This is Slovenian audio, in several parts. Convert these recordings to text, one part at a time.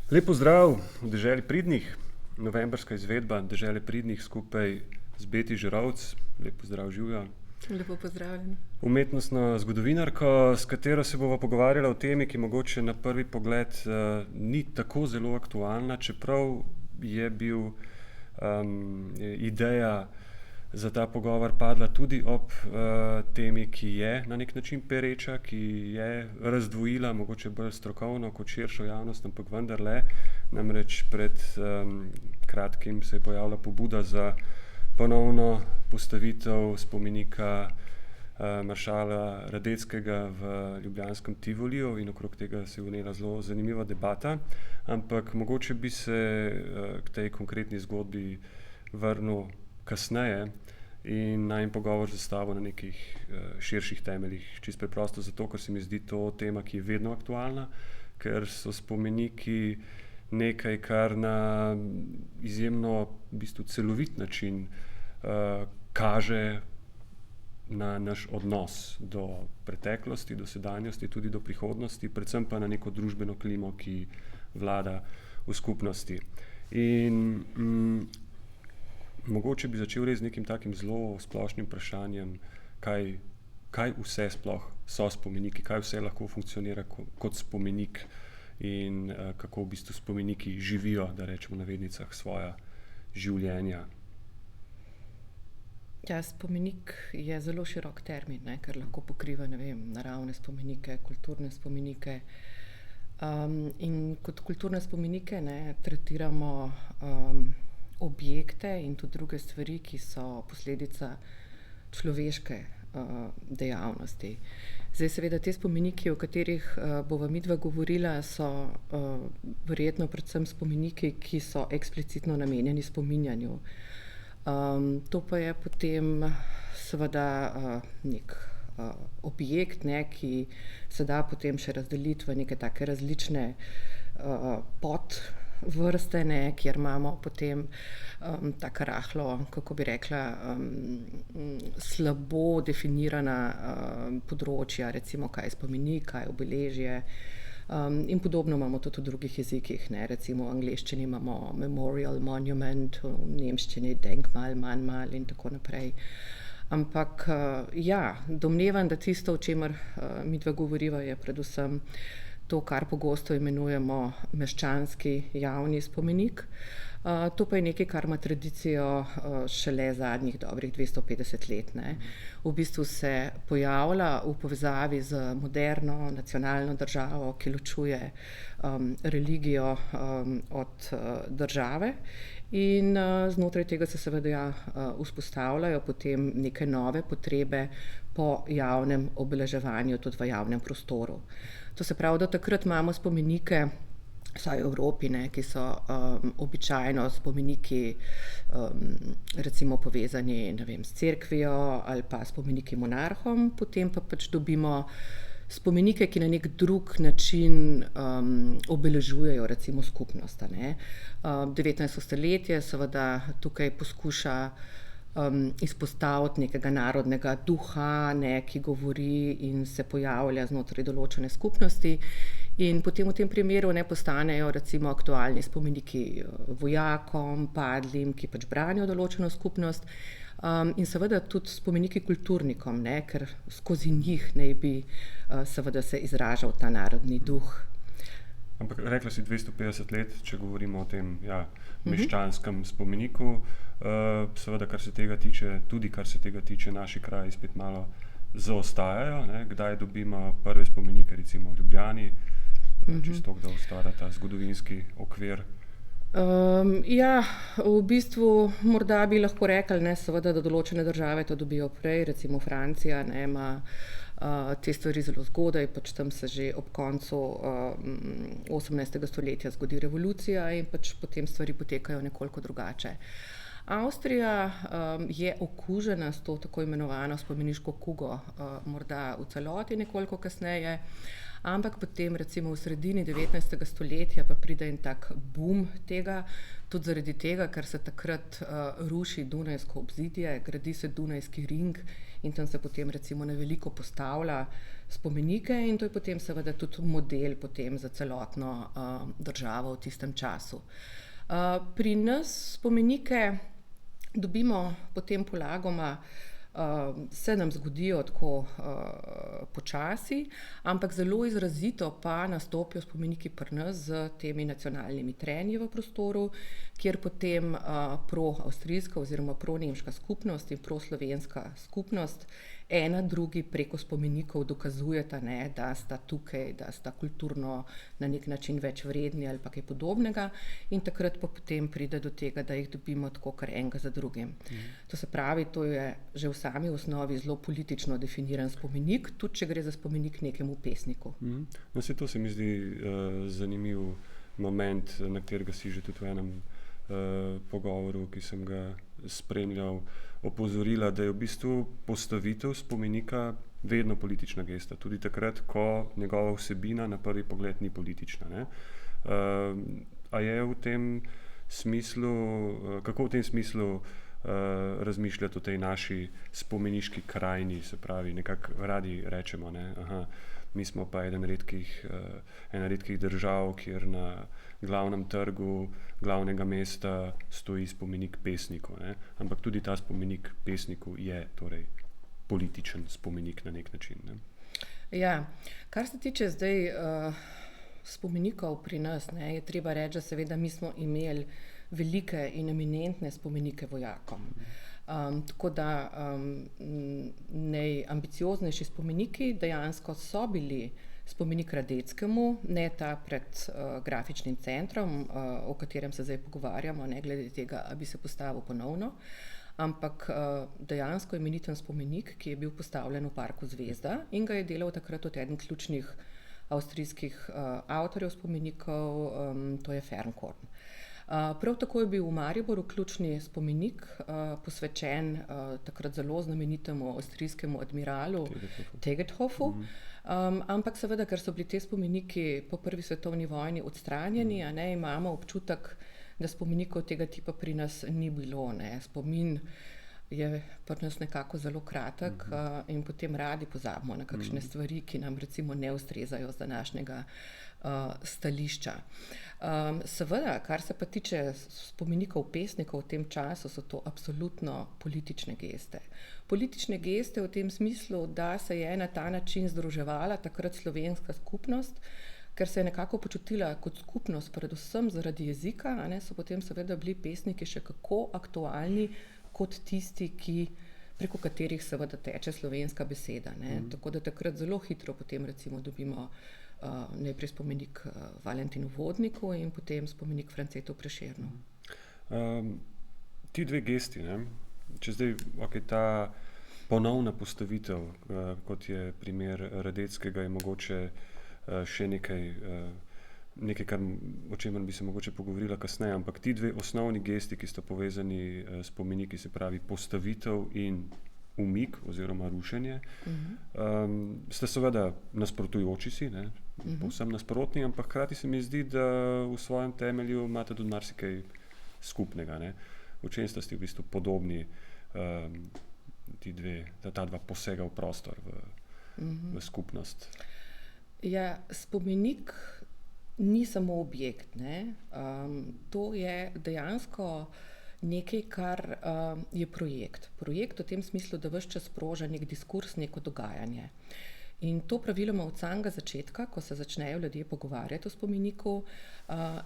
Lep pozdrav v deželi Pridnih, novembrska izvedba dežele Pridnih skupaj z Beti Žerovc. Lep pozdrav, Živja. Lepo pozdravljeni. Umetnostna zgodovinarka, s katero se bova pogovarjala o temi, ki mogoče na prvi pogled ni tako zelo aktualna, čeprav je ideja za ta pogovor padla tudi ob temi, ki je na nek način pereča, ki je razdvojila mogoče bolj strokovno kot širšo javnost, ampak vendarle. Namreč pred kratkim se je pojavila pobuda za ponovno postavitev spomenika maršala Radeckega v ljubljanskem Tivoliju in okrog tega se je vnela zelo zanimiva debata, ampak mogoče bi se k tej konkretni zgodbi vrnil kasneje in najin pogovor zastavil na nekih širših temeljih. Čisto preprosto zato, ker se mi zdi to tema, ki je vedno aktualna, ker so spomeniki nekaj, kar na izjemno v bistvu celovit način kaže na naš odnos do preteklosti, do sedanjosti, tudi do prihodnosti, predvsem pa na neko družbeno klimo, ki vlada v skupnosti. In mogoče bi začel res z nekim takim zelo splošnim vprašanjem, kaj vse sploh so spomeniki, kaj vse lahko funkcionira kot spomenik in kako v bistvu spomeniki živijo, da rečemo v navednicah, svoja življenja. Ja, spomenik je zelo širok termin, ker lahko pokriva, naravne spomenike, kulturne spomenike. In kot kulturne spomenike tretiramo objekte in tudi druge stvari, ki so posledica človeške dejavnosti. Zdaj seveda te spomeniki, o katerih bova midva govorila, so verjetno predvsem spomeniki, ki so eksplicitno namenjeni spominjanju. To pa je potem seveda nek objekt, ki se da potem še razdeliti v neke take različne podvrste, kjer imamo potem taka rahlo, kako bi rekla, slabo definirana področja, recimo kaj je spomenik, kaj je obeležje. In podobno imamo tudi v drugih jezikih, recimo v angleščini imamo memorial, monument, v nemščini Denkmal, Mahnmal in tako naprej. Ampak domnevam, da tisto, o čemer midva govoriva, je predvsem to, kar pogosto imenujemo meščanski javni spomenik. To pa je nekaj, kar ima tradicijo šele zadnjih dobrih 250 let. V bistvu se pojavlja v povezavi z moderno nacionalno državo, ki ločuje religijo od države. In znotraj tega se seveda vzpostavljajo potem neke nove potrebe po javnem obeleževanju tudi v javnem prostoru. To se pravi, da takrat imamo spomenike, vsaj v Evropi, ki so običajno spomeniki recimo povezani, s cerkvijo ali pa spomeniki monarhom, potem pa pač dobimo spomenike, ki na nek drug način obeležujejo recimo skupnost. 19. stoletje seveda tukaj poskuša izpostaviti nekega narodnega duha, ki govori in se pojavlja znotraj določene skupnosti. In potem v tem primeru postanejo recimo aktualni spomeniki vojakom, padlim, ki pač branijo določeno skupnost. In seveda tudi spomeniki kulturnikom, ker skozi njih naj bi seveda se izražal ta narodni duh. Ampak rekla si 250 let, če govorimo o tem meščanskem spomeniku. Seveda, kar se tega tiče, naši kraji spet malo zaostajajo. Kdaj dobimo prve spomenike, recimo v Ljubljani, čisto da ustvarja ta zgodovinski okvir? V bistvu morda bi lahko rekli, seveda, da določene države to dobijo prej, recimo Francija ima te stvari zelo zgodaj, pač tam se že ob koncu 18. stoletja zgodi revolucija in pač potem stvari potekajo nekoliko drugače. Avstrija je okužena s to tako imenovano spomeniško kugo, morda v celoti nekoliko kasneje, ampak potem recimo v sredini 19. stoletja pa pride en tak boom tega, tudi zaradi tega, ker se takrat ruši Dunajsko obzidje, gradi se Dunajski ring in tam se potem recimo na veliko postavlja spomenike in to je potem seveda tudi model potem za celotno državo v tistem času. Pri nas spomenike dobimo potem polagoma, se nam zgodijo tako počasi, ampak zelo izrazito pa nastopijo spomeniki pri nas z temi nacionalnimi trenji v prostoru, kjer potem pro-avstrijska oziroma pro-nemška skupnost in pro-slovenska skupnost ena drugi preko spomenikov dokazujeta, ne, da sta tukaj, da sta kulturno na nek način več vredni ali pa kaj podobnega in takrat pa potem pride do tega, da jih dobimo tako kar enega za drugim. To se pravi, to je že v sami osnovi zelo politično definiran spomenik, tudi če gre za spomenik nekemu pesniku. No, to se mi zdi zanimiv moment, na katerega si že tudi v enem pogovoru, ki sem ga spremljal, opozorila, da je v bistvu postavitev spomenika vedno politična gesta, tudi takrat, ko njegova vsebina na prvi pogled ni politična, ne? A je v tem smislu, kako v tem smislu razmišljati o tej naši spomeniški krajini, se pravi, nekako radi rečemo, ne, mi smo pa ena redkih držav, kjer na glavnem trgu glavnega mesta stoji spomenik pesniku, ne? Ampak tudi ta spomenik pesniku je torej političen spomenik na nek način, ne? Ja, kar se tiče zdaj spomenikov pri nas, ne, je treba reči, da seveda mi smo imeli velike in eminentne spomenike vojakom. Tako da najambicioznejši spomeniki dejansko so bili spomenik Radeckemu, ne ta pred grafičnim centrom, o katerem se zdaj pogovarjamo, ne glede tega, ali bi se postavil ponovno, ampak dejansko imeniten spomenik, ki je bil postavljen v parku Zvezda in ga je delal takrat od eden ključnih avstrijskih avtorjev spomenikov, to je Fernkorn. Prav tako je bil v Mariboru ključni spomenik posvečen takrat zelo znamenitemu avstrijskemu admiralu Tegetthofu, ampak seveda, ker so bili te spomeniki po prvi svetovni vojni odstranjeni, a ne, imamo občutek, da spomenikov tega tipa pri nas ni bilo, ne. Spomin je pri nas nekako zelo kratek in potem radi pozabimo na kakšne stvari, ki nam recimo ne ustrezajo z današnjega stališča. Seveda, kar se pa tiče spomenikov pesnikov v tem času, so to absolutno politične geste. Politične geste v tem smislu, da se je na ta način združevala takrat slovenska skupnost, ker se je nekako počutila kot skupnost, predvsem zaradi jezika, a ne, so potem seveda bili pesniki še kako aktualni kot tisti, preko katerih seveda teče slovenska beseda, ne. Tako da takrat zelo hitro potem recimo dobimo najprej spomenik Valentinu Vodniku in potem spomenik Francetu Prešernu. Ti dve gesti, ne? Če zdaj ta ponovna postavitev, kot je primer Radeckega, je mogoče še nekaj, o čemer bi se mogoče pogovorila kasneje, ampak ti dve osnovni gesti, ki sta povezani s spomeniki, se pravi postavitev in umik oziroma rušenje, sta seveda nasprotujoči si, ne, povsem nasprotni, ampak hkrati se mi zdi, da v svojem temelju imate tudi marsikaj skupnega, ne. V čem sta si v bistvu podobni ta dva posega v prostor, v skupnost? Ja, spomenik ni samo objekt, ne. To je dejansko nekaj, kar je projekt. Projekt v tem smislu, da ves čas sproža nek diskurs, neko dogajanje. In to praviloma od samega začetka, ko se začnejo ljudje pogovarjati o spomeniku,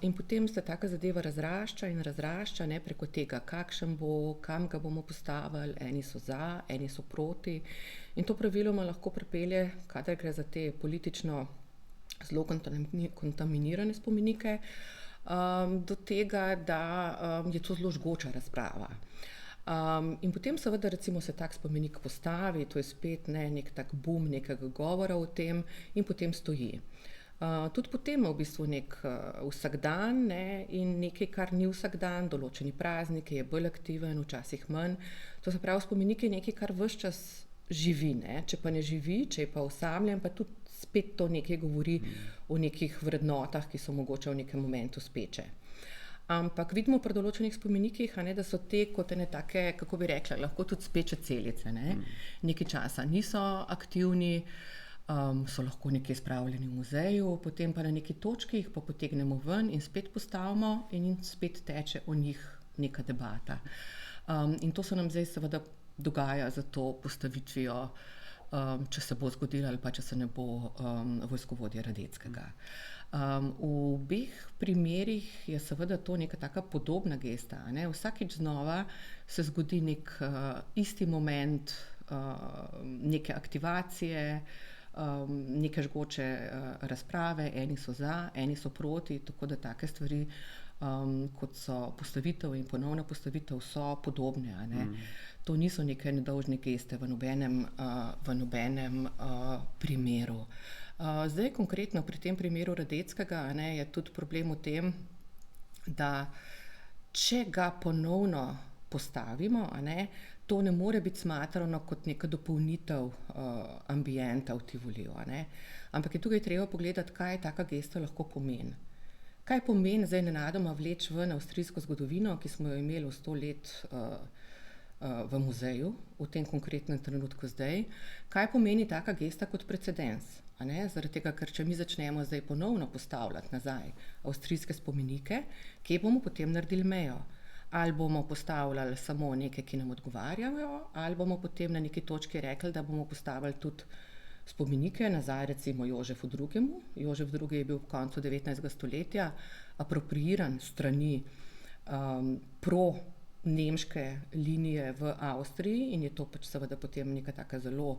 in potem se taka zadeva razrašča, ne, preko tega, kakšen bo, kam ga bomo postavili, eni so za, eni so proti. In to praviloma lahko pripelje, kadar gre za te politično zelo kontaminirane spomenike, do tega, da je to zelo žgoča razprava. In potem seveda recimo se tak spomenik postavi, to je spet nek tak boom nekega govora o tem in potem stoji. Tudi potem v bistvu nek vsakdan, ne, in nekaj, kar ni vsakdan, določeni prazniki, je bolj aktiven, včasih manj. To se pravi, spomenik je nekaj, kar ves čas živi, ne. Če pa ne živi, če je pa osamljen, pa tudi spet to nekaj govori o nekih vrednotah, ki so mogoče v nekem momentu speče. Ampak vidimo pri določenih spomenikih, da so te kot ene take, kako bi rekla, lahko tudi speče celice. Nekaj časa niso aktivni, so lahko nekje spravljeni v muzeju, potem pa na neki točki jih pa potegnemo ven in spet postavimo in spet teče o njih neka debata. In to se nam zdaj seveda dogaja za to postavitvijo, če se bo zgodilo ali pa če se ne bo, vojskovodje Radeckega. V obeh primerih je seveda to neka taka podobna gesta. Vsakič znova se zgodi nek isti moment neke aktivacije, neke žgoče razprave, eni so za, eni so proti, tako da take stvari, kot so postavitev in ponovna postavitev, so podobne. To niso neke nedolžne geste v nobenem primeru. Zdaj konkretno pri tem primeru Radeckega je tudi problem v tem, da če ga ponovno postavimo, to ne more biti smatrano kot neka dopolnitev ambienta v Tivoliju. Ampak je tukaj treba pogledati, kaj taka gesta lahko pomeni. Kaj pomeni zdaj nenadoma vleči ven avstrijsko zgodovino, ki smo jo imeli 100 let v muzeju, v tem konkretnem trenutku zdaj, kaj pomeni taka gesta kot precedens. Zaradi tega, ker če mi začnemo zdaj ponovno postavljati nazaj avstrijske spomenike, kje bomo potem naredili mejo? Ali bomo postavljali samo neke, ki nam odgovarjajo, ali bomo potem na neki točki rekli, da bomo postavili tudi spomenike nazaj recimo Jožefu II. Jožef II. Je bil v koncu 19. stoletja apropriiran strani pro-nemške linije v Avstriji in je to pač seveda potem neka taka zelo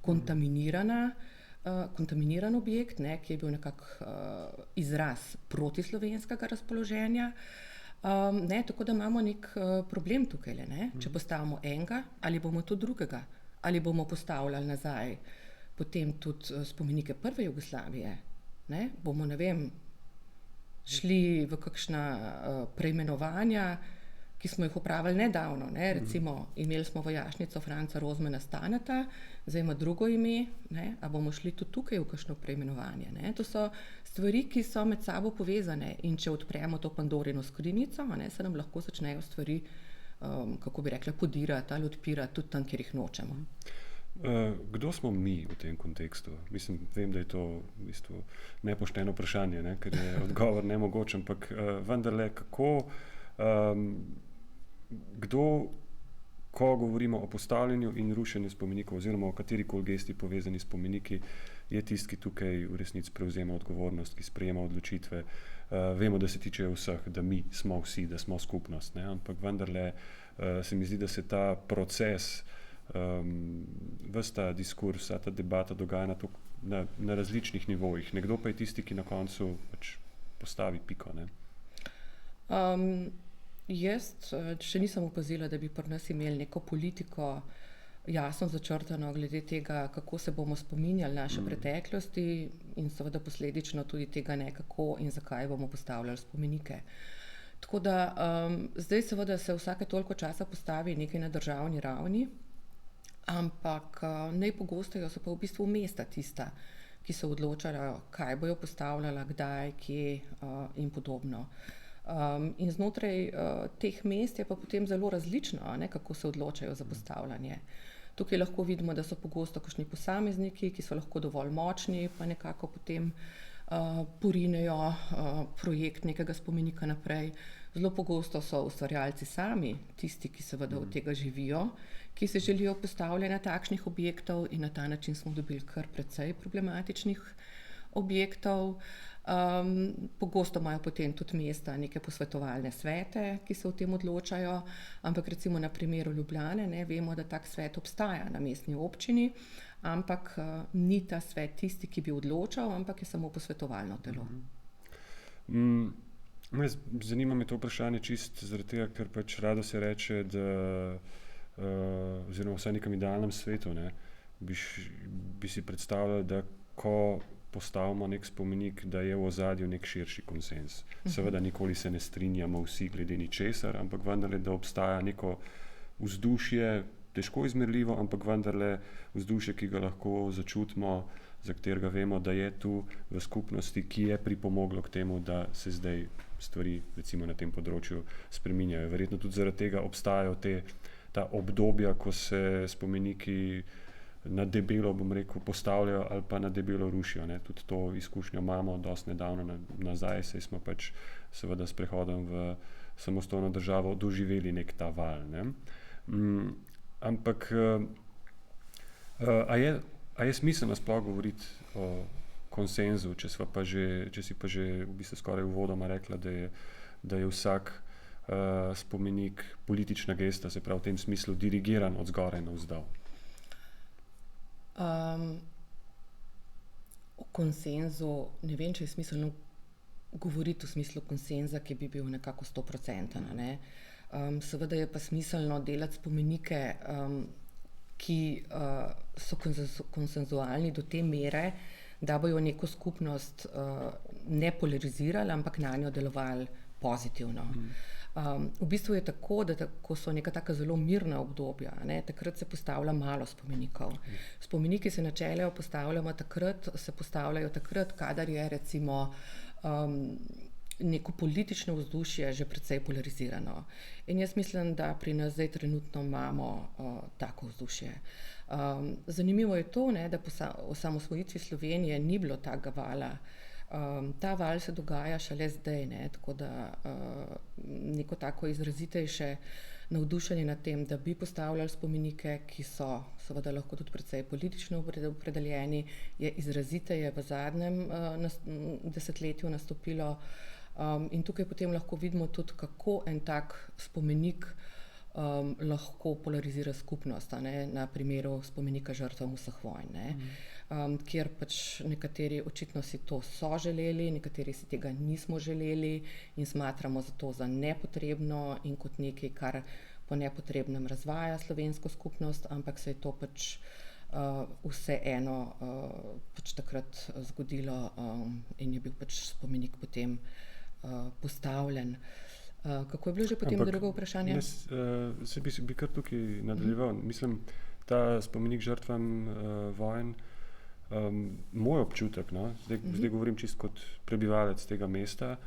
kontaminiran objekt, ki je bil nekako izraz protislovenskega razpoloženja. Tako da imamo nek problem tukaj. Če postavimo enega, ali bomo tudi drugega, ali bomo postavljali nazaj potem tudi spomenike prve Jugoslavije. Bomo, ne vem, šli v kakšna preimenovanja, ki smo jih opravili nedavno. Recimo, imeli smo vojašnico Franca Rozmana Staneta, zdaj ima drugo ime, a bomo šli tudi tukaj v kakšno preimenovanje. To so stvari, ki so med sabo povezane in če odpremo to Pandorino skrinjico, se nam lahko začnejo stvari, kako bi rekla, podirati ali odpirati tudi tam, kjer jih nočemo. Kdo smo mi v tem kontekstu? Mislim, vem, da je to v bistvu nepošteno vprašanje, ker je odgovor nemogoč, ampak vendarle, kako, kdo, ko govorimo o postavljanju in rušenju spomenikov oziroma o katerikoli gesti povezani s spomeniki, je tisti, ki tukaj v resnici prevzema odgovornost, ki sprejema odločitve. Vemo, da se tiče vseh, da mi smo vsi, da smo skupnost, ampak vendarle se mi zdi, da se ta proces, ves ta diskurs, ta debata dogaja na različnih nivojih. Nekdo pa je tisti, ki na koncu pač postavi piko. Jaz še nisem opazila, da bi pri nas imeli neko politiko jasno začrtano glede tega, kako se bomo spominjali naše preteklosti in seveda posledično tudi tega, kako in zakaj bomo postavljali spomenike. Tako da zdaj seveda se vsake toliko časa postavi nekaj na državni ravni, ampak najpogosteje so pa v bistvu mesta tista, ki se odločajo, kaj bojo postavljala, kdaj, kje in podobno. In znotraj teh mest je pa potem zelo različno, kako se odločajo za postavljanje. Tukaj lahko vidimo, da so pogosto kakšni posamezniki, ki so lahko dovolj močni, pa nekako potem porinejo projekt nekega spomenika naprej. Zelo pogosto so ustvarjalci sami, tisti, ki seveda od tega živijo, ki se želijo postavljanja takšnih objektov in na ta način smo dobili kar precej problematičnih objektov. Pogosto imajo potem tudi mesta neke posvetovalne svete, ki se o tem odločajo, ampak recimo na primeru Ljubljane vemo, da tak svet obstaja na mestni občini, ampak ni ta svet tisti, ki bi odločal, ampak je samo posvetovalno telo. Zanima me to vprašanje čist zaradi tega, ker pač rado se reče, da oziroma vsaj nekem idealnem svetu, bi si predstavljali, da ko postavimo nek spomenik, da je v ozadju nek širši konsens. Seveda nikoli se ne strinjamo vsi glede ničesar, ampak vendarle, da obstaja neko vzdušje, težko izmerljivo, ampak vendarle vzdušje, ki ga lahko začutimo za katerega vemo, da je tu v skupnosti, ki je pripomoglo k temu, da se zdaj stvari recimo na tem področju spreminjajo. Verjetno tudi zaradi tega obstajajo ta obdobja, ko se spomeniki na debelo, bom rekel, postavljajo ali pa na debelo rušijo. Ne. Tudi to izkušnjo imamo dosti nedavno nazaj, saj smo pač seveda s prehodom v samostojno državo doživeli nek ta val. Ne. Ampak a je smiselno sploh govoriti o konsenzu, če si pa že v bistvu skoraj uvodoma rekla, da je vsak spomenik politična gesta, se pravi v tem smislu dirigiran od zgoraj navzdol. O konsenzu ne vem, če je smiselno govoriti v smislu konsenza, ki bi bil nekako 100%. Ne? Seveda je pa smiselno delati spomenike, ki so konsenzualni do te mere, da bojo neko skupnost ne polarizirali, ampak na njo delovali pozitivno. V bistvu je tako, da ko so neka taka zelo mirna obdobja, ne, takrat se postavlja malo spomenikov. Spomeniki se načeloma postavljajo takrat, kadar je recimo neko politično vzdušje že precej polarizirano. In jaz mislim, da pri nas zdaj trenutno imamo tako vzdušje. Zanimivo je to, ne, da po osamosvojitvi Slovenije ni bilo takega vala. Ta val se dogaja šele zdaj, ne, tako da neko tako izrazitejše navdušenje nad tem, da bi postavljali spomenike, ki so seveda lahko tudi precej politično opredeljeni, je izraziteje v zadnjem desetletju nastopilo. In tukaj potem lahko vidimo tudi, kako en tak spomenik lahko polarizira skupnost, ne, na primeru spomenika žrtvam vseh vojn, ne, kjer pač nekateri očitno si to so želeli, nekateri si tega nismo želeli in smatramo zato za nepotrebno in kot nekaj, kar po nepotrebnem razvaja slovensko skupnost, ampak se je to pač vseeno pač takrat zgodilo in je bil pač spomenik potem postavljen. Kako je bilo že potem drugo vprašanje? Se bi kar tukaj nadaljeval. Mislim, ta spomenik žrtvam vojn, moj občutek, no, zdaj govorim čisto kot prebivalec tega mesta,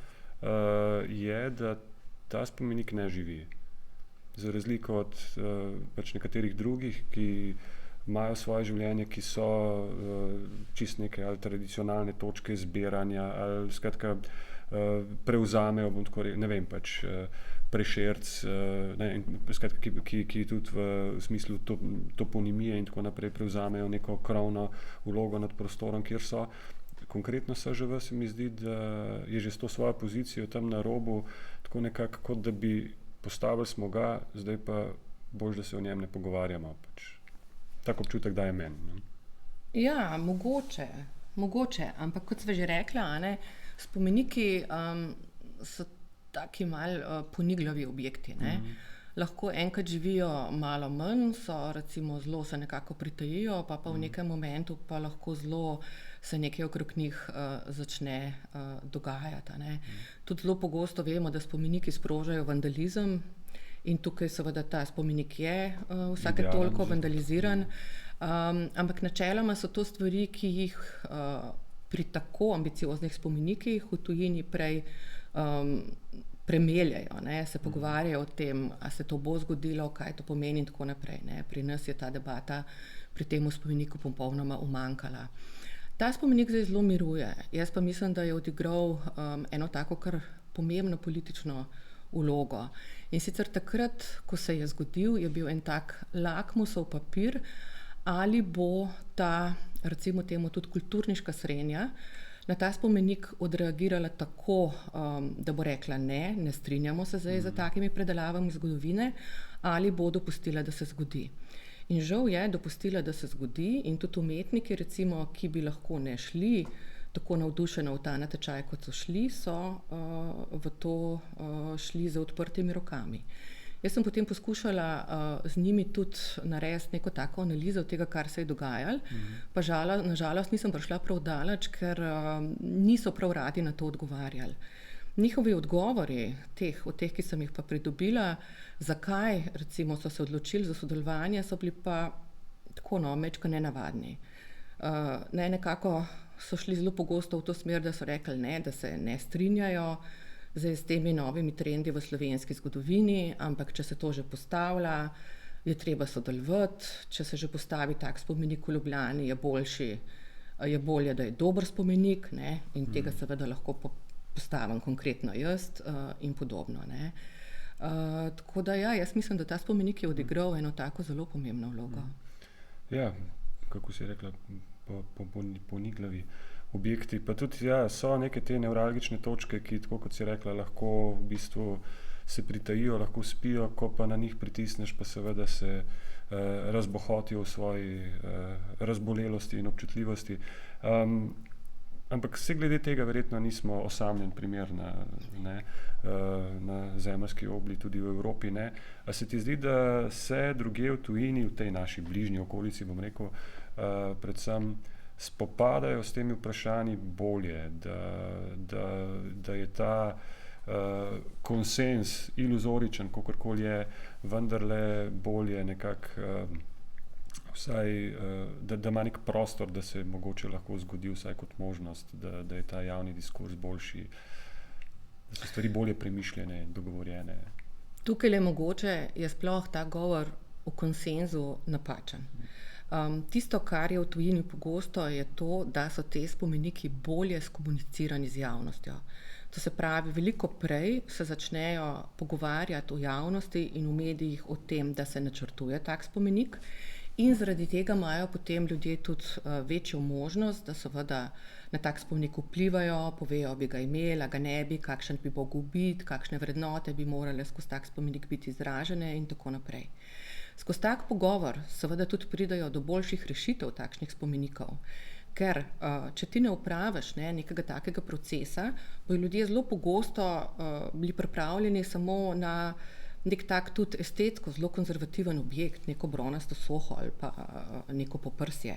je, da ta spomenik ne živi. Za razliko od pač nekaterih drugih, ki imajo svoje življenje, ki so čisto neke ali tradicionalne točke zbiranja ali skratka prevzamejo, bom tako rekel, ne vem, pač Prešerc, ki tudi v smislu toponimije in tako naprej prevzamejo neko krovno vlogo nad prostorom, kjer so. Konkretno SŽV se mi zdi, da je že s to svojo pozicijo tam na robu tako nekako, kot da bi postavili smo ga, zdaj pa boljše, da se o njem ne pogovarjamo. Pač. Tak občutek daje meni. Ne? Ja, mogoče, ampak kot sva že rekla, ne, spomeniki so taki malo poniglavi objekti. Ne? Lahko enkrat živijo malo manj, recimo zelo se nekako pritajijo, pa v nekem momentu pa lahko zelo se nekaj okrog njih začne dogajati. Ne? Tudi zelo pogosto vemo, da spomeniki sprožajo vandalizem in tukaj seveda ta spomenik je vsake toliko vandaliziran, ampak načeloma so to stvari, ki jih pri tako ambicioznih spomenikih v tujini prej premeljajo, ne, se pogovarjajo o tem, a se to bo zgodilo, kaj to pomeni in tako naprej. Ne. Pri nas je ta debata pri tem spomeniku popolnoma umanjkala. Ta spomenik zdaj zelo miruje. Jaz pa mislim, da je odigral eno tako kar pomembno politično vlogo. In sicer takrat, ko se je zgodil, je bil en tak lakmusov papir, ali bo ta, recimo temu tudi kulturniška srenja, na ta spomenik odreagirala tako, da bo rekla ne strinjamo se zdaj za takimi predelavami zgodovine, ali bo dopustila, da se zgodi. In žal je dopustila, da se zgodi in tudi umetniki, recimo, ki bi lahko ne šli tako navdušeno v ta natečaj, kot so šli, so v to šli z odprtimi rokami. Jaz sem potem poskušala z njimi tudi narediti neko tako analizo tega, kar se je dogajalo, pa nažalost nisem prišla prav daleč, ker niso prav radi na to odgovarjali. Njihovi odgovori, od teh, ki sem jih pa pridobila, zakaj recimo so se odločili za sodelovanje, so bili pa tako majčko nenavadni. Ne, nekako so šli zelo pogosto v to smer, da so rekli ne, da se ne strinjajo zdaj s temi novimi trendi v slovenski zgodovini, ampak če se to že postavlja, je treba sodelovati, če se že postavi tak spomenik v Ljubljani, je bolje, da je dober spomenik, ne, in tega seveda lahko postavim konkretno jaz in podobno, ne. Tako da ja, jaz mislim, da ta spomenik je odigral eno tako zelo pomembno vlogo. Ja, kako si rekla, poniglavi objekti, pa tudi ja, so neke te nevralgične točke, ki, tako kot si rekla, lahko v bistvu se pritajijo, lahko spijo, ko pa na njih pritisneš, pa seveda se razbohotijo v svoji razbolelosti in občutljivosti. Ampak vse glede tega verjetno nismo osamljen primer na zemeljski obli, tudi v Evropi, ne. A se ti zdi, da se drugje v tujini, v tej naši bližnji okolici, bom rekel, predvsem spopadajo s temi vprašanji bolje, da je ta konsens iluzoričen, kakorkoli je, vendarle bolje nekako vsaj, da ima nek prostor, da se mogoče lahko zgodi vsaj kot možnost, da je ta javni diskurs boljši, da so stvari bolje premišljene in dogovorjene. Tukaj je mogoče, je sploh ta govor o konsenzu napačen. Tisto, kar je v tujini pogosto, je to, da so te spomeniki bolje skomunicirani z javnostjo. To se pravi, veliko prej se začnejo pogovarjati v javnosti in v medijih o tem, da se načrtuje tak spomenik, in zaradi tega imajo potem ljudje tudi večjo možnost, da seveda na tak spomenik vplivajo, povejo, bi ga imeli, ga ne bi, kakšen bi mogel biti, kakšne vrednote bi morale skozi tak spomenik biti izražene in tako naprej. Skozi tak pogovor seveda tudi pridejo do boljših rešitev takšnih spomenikov, ker če ti ne opraviš nekega takega procesa, bodo ljudje zelo pogosto bili pripravljeni samo na nek tak tudi estetsko zelo konzervativen objekt, neko bronasto soho ali pa neko poprsje.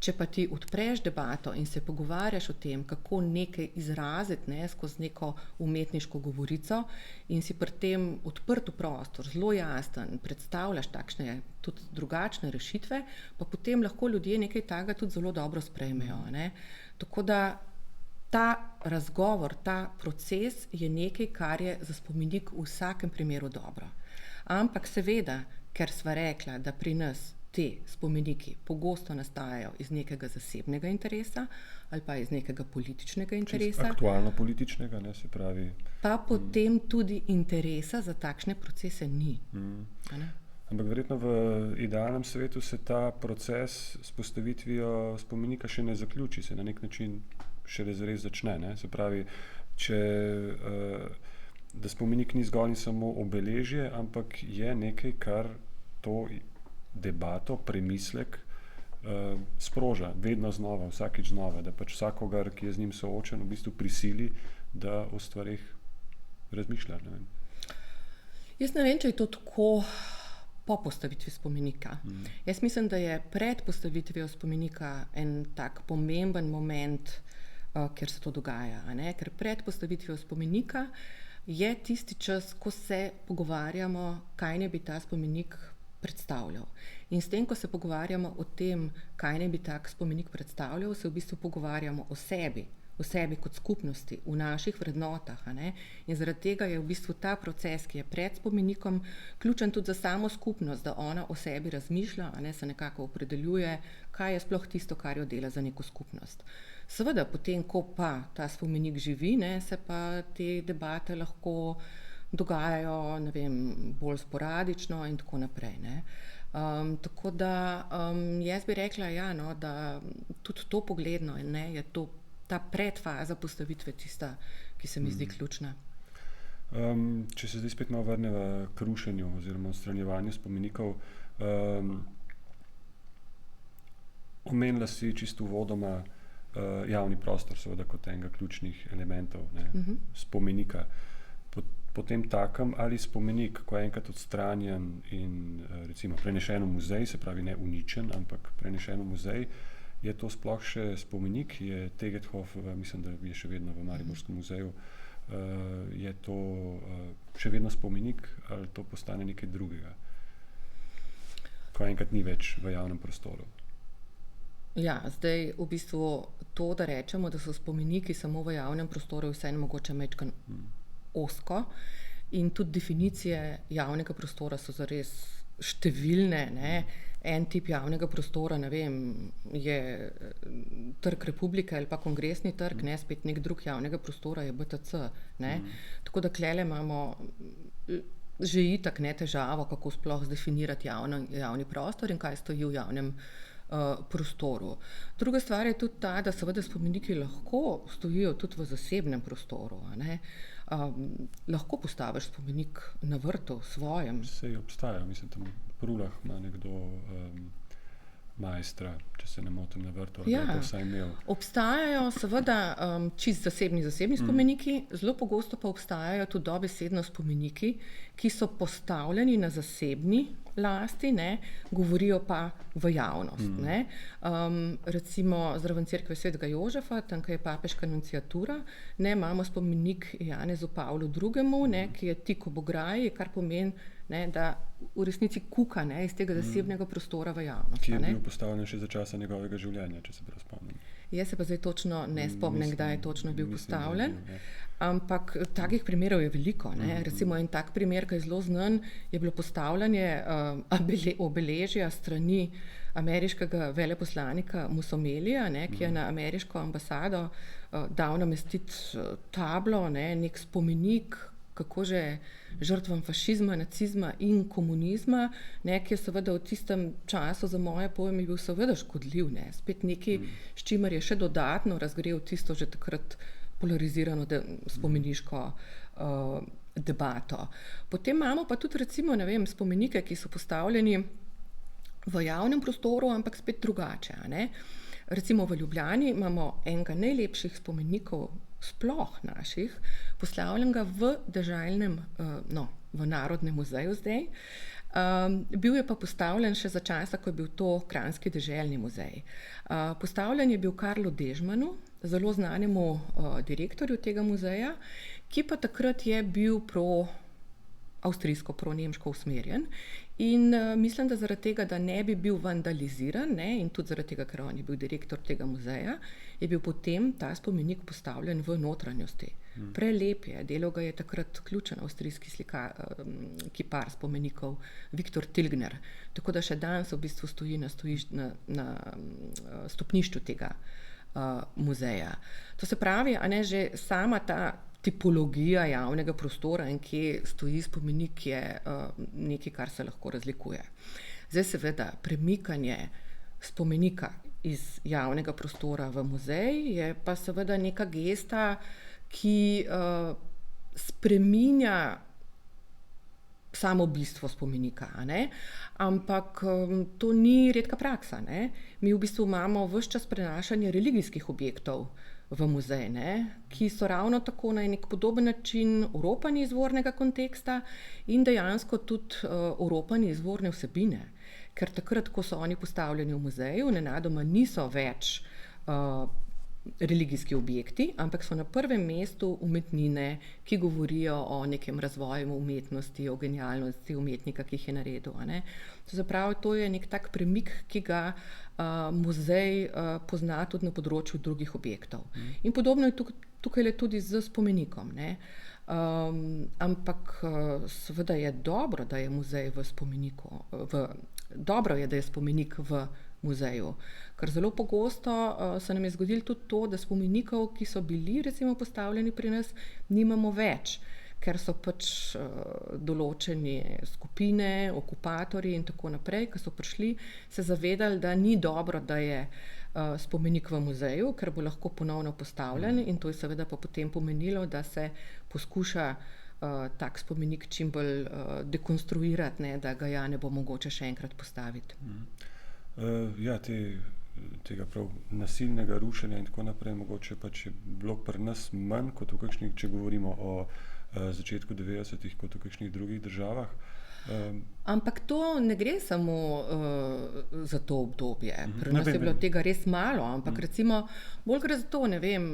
Če pa ti odpreš debato in se pogovarjaš o tem, kako nekaj izraziti skozi neko umetniško govorico in si pri tem odprt v prostor, zelo jasen, predstavljaš takšne tudi drugačne rešitve, pa potem lahko ljudje nekaj takega tudi zelo dobro sprejmejo, ne. Tako da ta razgovor, ta proces je nekaj, kar je za spomenik v vsakem primeru dobro. Ampak seveda, ker sva rekla, da pri nas te spomeniki pogosto nastajajo iz nekega zasebnega interesa ali pa iz nekega političnega interesa. Aktualno političnega, ne, se pravi. Pa potem tudi interesa za takšne procese ni. Ampak verjetno v idealnem svetu se ta proces s postavitvijo spomenika še ne zaključi, se na nek način še res začne, ne? Se pravi, da spomenik ni zgolj in samo obeležje, ampak je nekaj, kar to debato, premislek sproža vedno znova, vsakič znova, da pač vsakogar, ki je z njim soočen, v bistvu prisili, da o stvareh razmišlja. Ne vem. Jaz ne vem, če je to tako po postavitvi spomenika. Jaz mislim, da je pred postavitvijo spomenika en tak pomemben moment, kjer se to dogaja, ne? Ker pred postavitvijo spomenika je tisti čas, ko se pogovarjamo, kaj naj bi ta spomenik predstavljal. In s tem, ko se pogovarjamo o tem, kaj naj bi tak spomenik predstavljal, se v bistvu pogovarjamo o sebi kot skupnosti, v naših vrednotah, ne? In zaradi tega je v bistvu ta proces, ki je pred spomenikom, ključen tudi za samo skupnost, da ona o sebi razmišlja, ne, se nekako opredeljuje, kaj je sploh tisto, kar jo dela za neko skupnost. Seveda, potem, ko pa ta spomenik živi, ne, se pa te debate lahko dogajajo, ne vem, bolj sporadično in tako naprej, ne. Tako da jaz bi rekla, ja, no, da tudi to pogledno, ne, je to ta predfaza postavitve tista, ki se mi zdi ključna. Če se zdaj spet malo vrneva k rušenju oziroma odstranjevanju spomenikov, omenila si čisto uvodoma javni prostor, seveda kot enega ključnih elementov, ne, spomenika. Potem takem ali spomenik, ko je enkrat odstranjen in recimo prenešen v muzej, se pravi ne uničen, ampak prenešen v muzej, je to sploh še spomenik? Je Tegetthof, mislim, da je še vedno v Mariborskem muzeju, je to še vedno spomenik ali to postane nekaj drugega, ko enkrat ni več v javnem prostoru? Ja, zdaj v bistvu to, da rečemo, da so spomeniki samo v javnem prostoru, je vseeno mogoče majčkeno ozko in tudi definicije javnega prostora so zares številne, ne. En tip javnega prostora, ne vem, je Trg Republike ali pa Kongresni trg, ne, spet nek drug javnega prostora je BTC, ne. Tako da tlele imamo že itak ne težavo, kako sploh zdefinirati javni prostor in kaj stoji v javnem prostoru. Druga stvar je tudi ta, da seveda spomeniki lahko stojijo tudi v zasebnem prostoru, a ne. Lahko postaviš spomenik na vrtu svojem. Saj obstaja, mislim, tam v Prulah ima nekdo majstra, če se ne motim, na vrtu, ali je to vsaj imel. Obstajajo seveda čisto zasebni spomeniki, zelo pogosto pa obstajajo tudi dobesedno spomeniki, ki so postavljeni na zasebni lasti, ne, govorijo pa v javnost. Ne. Recimo zraven cerkve Svetega Jožefa, tam, kjer je papeška nunciatura, ne, imamo spomenik Janezu Pavlu II., ne, ki je tik ob ograji, kar pomeni, ne, da v resnici kuka, ne, iz tega zasebnega prostora v javnost. Ki je bil postavljen še za časa njegovega življenja, če se prav spomnim. Jaz se pa zdaj točno ne spomnim, kdaj je točno bil postavljen, ampak takih primerov je veliko, ne. Recimo en tak primer, ki je zelo znan, je bilo postavljanje obeležja strani ameriškega veleposlanika Musomelija, ne, ki je na ameriško ambasado dal namestiti tablo, ne, nek spomenik, kako že žrtvam fašizma, nacizma in komunizma, ne, ki je seveda v tistem času za moje pojme bil seveda škodljiv, ne, spet nekaj, s čimer je še dodatno razgrel tisto že takrat polarizirano spomeniško debato. Potem imamo pa tudi recimo, ne vem, spomenike, ki so postavljeni v javnem prostoru, ampak spet drugače, a ne. Recimo v Ljubljani imamo enega najlepših spomenikov sploh naših, postavljenega v deželnem, v Narodnem muzeju zdaj. Bil je pa postavljen še za časa, ko je bil to Kranjski deželni muzej. Postavljen je bil Karlu Dežmanu, zelo znanemu direktorju tega muzeja, ki pa takrat je bil avstrijsko, pro-nemško usmerjen in mislim, da zaradi tega, da ne bi bil vandaliziran, ne, in tudi zaradi tega, ker on je bil direktor tega muzeja, je bil potem ta spomenik postavljen v notranjosti. Prelep je, delal ga je takrat ključen avstrijski kipar spomenikov Viktor Tilgner, tako da še danes v bistvu stoji na stopnišču tega muzeja. To se pravi, a ne, že sama ta tipologija javnega prostora in kje stoji spomenik je nekaj, kar se lahko razlikuje. Zdaj seveda premikanje spomenika iz javnega prostora v muzej je pa seveda neka gesta, ki spreminja samo bistvo spomenika, a ne, ampak to ni redka praksa, ne. Mi v bistvu imamo ves čas prenašanje religijskih objektov v muzej, ne, ki so ravno tako na nek podoben način oropani izvornega konteksta in dejansko tudi oropani izvorne vsebine, ker takrat, ko so oni postavljeni v muzeju, nenadoma niso več religijski objekti, ampak so na prvem mestu umetnine, ki govorijo o nekem razvoju umetnosti, o genialnosti umetnika, ki jih je naredil, a ne. To se pravi, to je nek tak premik, ki ga muzej pozna tudi na področju drugih objektov. In podobno je tukaj tudi z spomenikom, ne. Ampak seveda je dobro, da je muzej v spomeniku, dobro je, da je spomenik v muzeju, ker zelo pogosto se nam je zgodilo tudi to, da spomenikov, ki so bili recimo postavljeni pri nas, nimamo več, ker so pač določene skupine, okupatorji in tako naprej, ki so prišli, se zavedali, da ni dobro, da je spomenik v muzeju, ker bo lahko ponovno postavljen in to je seveda pa potem pomenilo, da se poskuša tak spomenik čim bolj dekonstruirati, ne, da ga ja ne bo mogoče še enkrat postaviti. Ja, tega prav nasilnega rušenja in tako naprej, mogoče pač je bilo pri nas manj kot v kakšnih, če govorimo o začetku 90-ih, kot v kakšnih drugih državah. Ampak to ne gre samo za to obdobje. Pri nas je bilo tega res malo, ampak recimo bolj gre za to, ne vem,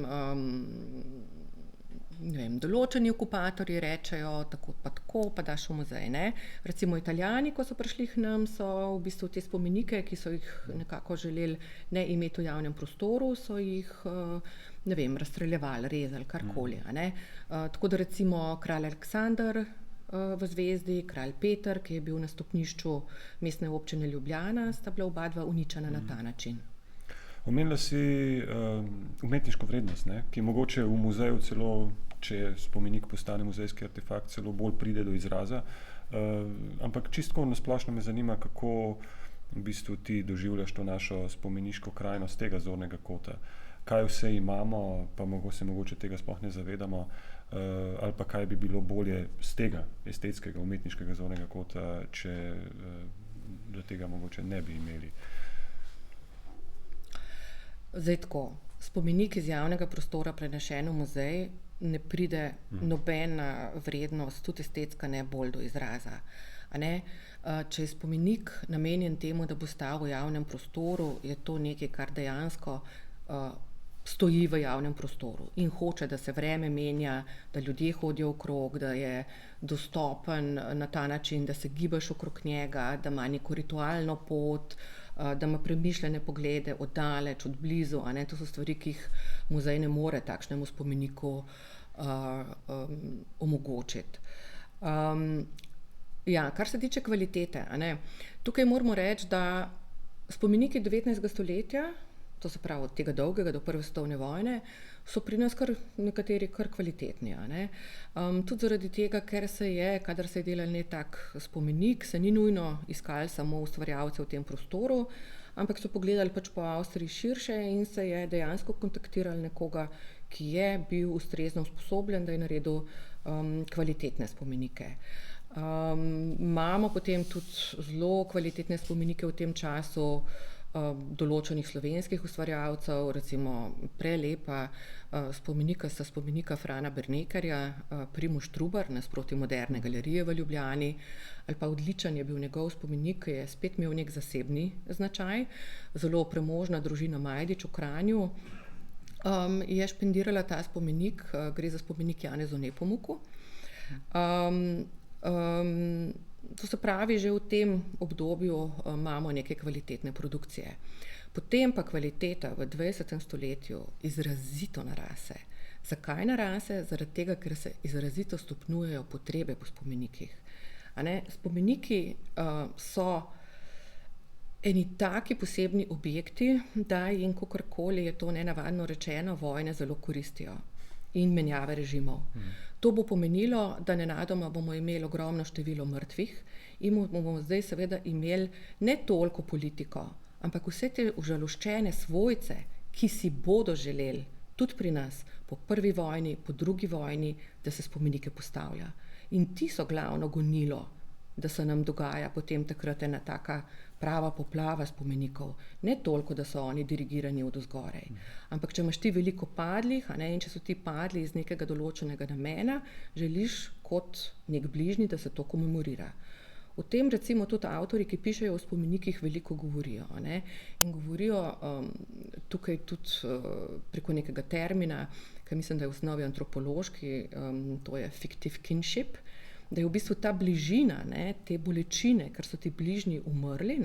določeni okupatorji rečejo tako, pa daš v muzej. Ne? Recimo Italijani, ko so prišli k nam, so v bistvu te spomenike, ki so jih nekako želeli ne imeti v javnem prostoru, so jih razstreljevali, rezali, karkoli. Tako da recimo kralj Aleksandar v Zvezdi, kralj Peter, ki je bil na stopnišču mestne občine Ljubljana, sta bila oba dva uničena na ta način. Omenila si umetniško vrednost, ne? Ki mogoče v muzeju celo, če spomenik postane muzejski artefakt, celo bolj pride do izraza. Ampak čisto nasplošno me zanima, kako v bistvu ti doživljaš to našo spomeniško krajino z tega zornega kota. Kaj vse imamo, pa mogoče tega sploh ne zavedamo, ali pa kaj bi bilo bolje z tega estetskega, umetniškega zornega kota, če do tega mogoče ne bi imeli. Zdaj tako, spomenik iz javnega prostora prenešen v muzej, ne pride nobena vrednost, tudi estetska, ne bolj do izraza. Če je spomenik namenjen temu, da bo stal v javnem prostoru, je to nekaj, kar dejansko stoji v javnem prostoru in hoče, da se vreme menja, da ljudje hodijo okrog, da je dostopen na ta način, da se gibaš okrog njega, da ima neko ritualno pot, da ima premišljene poglede od daleč, od blizu. To so stvari, ki jih muzej ne more takšnemu spomeniku omogočiti. Kar se tiče kvalitete, tukaj moramo reči, da spomeniki 19. stoletja, to se pravi od tega dolgega do prve svetovne vojne, so pri nas nekateri kar kvalitetni. Tudi zaradi tega, ker kadar se je delal tak spomenik, se ni nujno iskali samo ustvarjalce v tem prostoru, ampak so pogledali po Avstriji širše in se je dejansko kontaktirali nekoga, ki je bil ustrezno usposobljen, da je naredil kvalitetne spomenike. Imamo potem tudi zelo kvalitetne spomenike v tem času, določenih slovenskih ustvarjalcev, recimo prelepa spomenika Frana Bernekerja, Primož Trubar, nasproti Moderne galerije v Ljubljani, ali pa odličen je bil njegov spomenik, ki je spet imel nek zasebni značaj. Zelo premožna družina Majdič v Kranju je špendirala ta spomenik, gre za spomenik Janezu Nepomuku. To se pravi, že v tem obdobju imamo neke kvalitetne produkcije. Potem pa kvaliteta v 20. stoletju izrazito narase. Zakaj narase? Zaradi tega, ker se izrazito stopnjujejo potrebe po spomenikih. Spomeniki so eni taki posebni objekti, da jim kakorkoli je to nenavadno rečeno, vojne zelo koristijo in menjave režimov. To bo pomenilo, da nenadoma bomo imeli ogromno število mrtvih in bomo zdaj seveda imeli ne toliko politiko, ampak vse te užaloščene svojce, ki si bodo želeli, tudi pri nas, po prvi vojni, po drugi vojni, da se spomenike postavlja. In ti so glavno gonilo, da se nam dogaja potem takrat ena taka prava poplava spomenikov. Ne toliko, da so oni dirigirani od vzgorej. Ampak če imaš ti veliko padlih, in če so ti padli iz nekega določenega namena, želiš kot nek bližnji, da se to komemorira. O tem recimo tudi avtorji, ki pišejo o spomenikih, veliko govorijo. In govorijo tukaj tudi preko nekega termina, ki mislim, da je v osnovi antropološki, to je fictive kinship, da je v bistvu ta bližina, te bolečine, ker so ti bližnji umrli,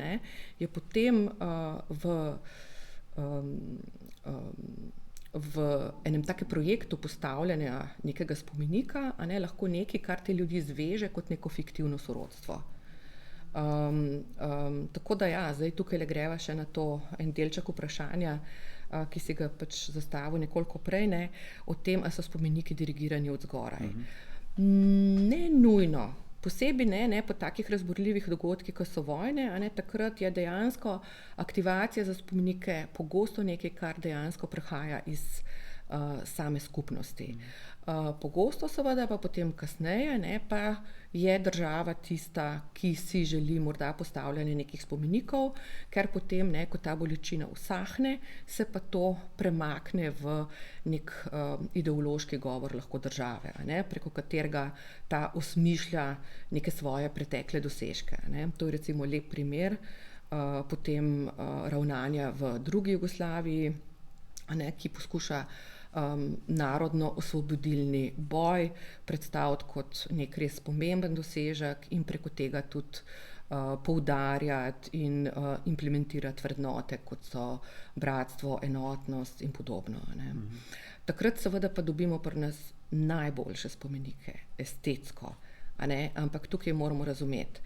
je potem v enem takem projektu postavljanja nekega spomenika, lahko nekaj, kar te ljudi zveže kot neko fiktivno sorodstvo. Tako da zdaj tukaj le greva še na to en delček vprašanja, ki si ga zastavil nekoliko prej, o tem, ali so spomeniki dirigirani od zgoraj. Ne nujno, posebej ne po takih razburljivih dogodkih, kot so vojne, takrat je dejansko aktivacija za spomenike pogosto nekaj, kar dejansko prihaja iz same skupnosti. Pogosto seveda pa potem kasneje pa je država tista, ki si želi morda postavljanje nekih spomenikov, ker potem, ko ta bolečina usahne, se pa to premakne v nek ideološki govor lahko države, preko katerega ta osmišlja neke svoje pretekle dosežke. To je recimo lep primer potem ravnanja v drugi Jugoslaviji, ki poskuša narodno-osvobodilni boj predstaviti kot nek res pomemben dosežek in preko tega tudi poudarjati in implementirati vrednote, kot so bratstvo, enotnost in podobno. Ne. Takrat seveda pa dobimo pri nas najboljše spomenike, estetsko, a ne, ampak tukaj moramo razumeti.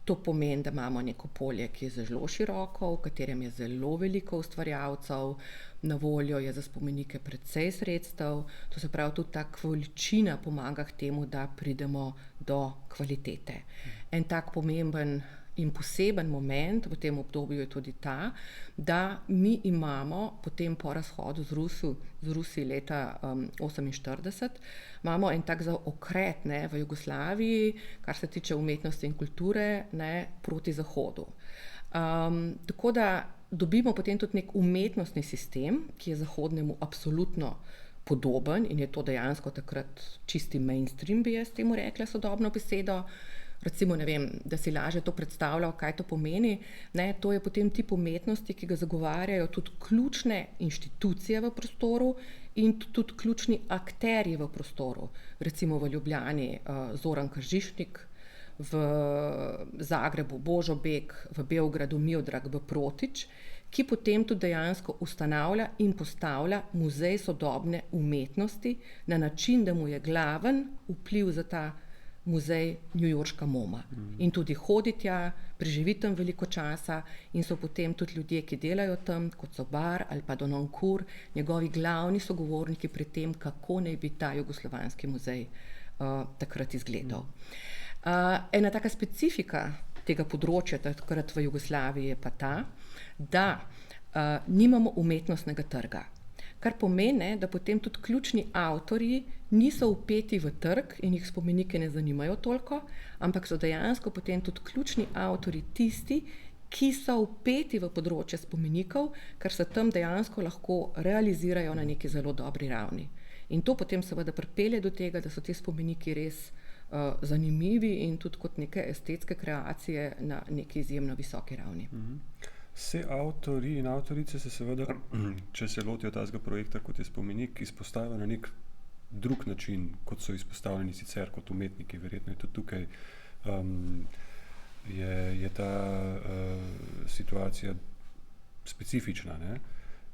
To pomeni, da imamo neko polje, ki je zelo široko, v katerem je zelo veliko ustvarjalcev, na voljo je za spomenike precej sredstev, to se pravi, tudi ta količina pomaga k temu, da pridemo do kvalitete. En tak pomemben in poseben moment v tem obdobju je tudi ta, da mi imamo potem po razhodu z Rusi leta 1948, imamo en tak zaokret, ne, v Jugoslaviji, kar se tiče umetnosti in kulture, ne, proti Zahodu. Tako da dobimo potem tudi nek umetnostni sistem, ki je zahodnemu absolutno podoben in je to dejansko takrat čisti mainstream, bi jaz temu rekla sodobno besedo. Recimo, ne vem, da si lažje to predstavljal, kaj to pomeni, ne, to je potem tip umetnosti, ki ga zagovarjajo tudi ključne inštitucije v prostoru in tudi ključni akterji v prostoru. Recimo v Ljubljani Zoran Kržišnik, v Zagrebu Božo Bek, v Beogradu Miodrag Protić, ki potem tudi dejansko ustanavlja in postavlja muzej sodobne umetnosti na način, da mu je glaven vpliv za ta muzej newyorška MoMA. In tudi hodi tja, preživi tam veliko časa in so potem tudi ljudje, ki delajo tam, kot so Bar ali pa Dononcourt, njegovi glavni sogovorniki pri tem, kako naj bi ta jugoslovanski muzej takrat izgledal. Ena taka specifika tega področja takrat v Jugoslaviji je pa ta, da nimamo umetnostnega trga. Kar pomeni, da potem tudi ključni avtorji niso vpeti v trg in jih spomenike ne zanimajo toliko, ampak so dejansko potem tudi ključni avtorji tisti, ki so vpeti v področje spomenikov, ker se tam dejansko lahko realizirajo na neki zelo dobri ravni. In to potem seveda pripelje do tega, da so ti spomeniki res zanimivi in tudi kot neke estetske kreacije na neki izjemno visoki ravni. Vse avtorji in avtorice se seveda, če se lotijo tazga projekta, kot je spomenik, izpostavijo na nek drug način, kot so izpostavljeni sicer kot umetniki. Verjetno je tudi tukaj je ta situacija specifična. Ne?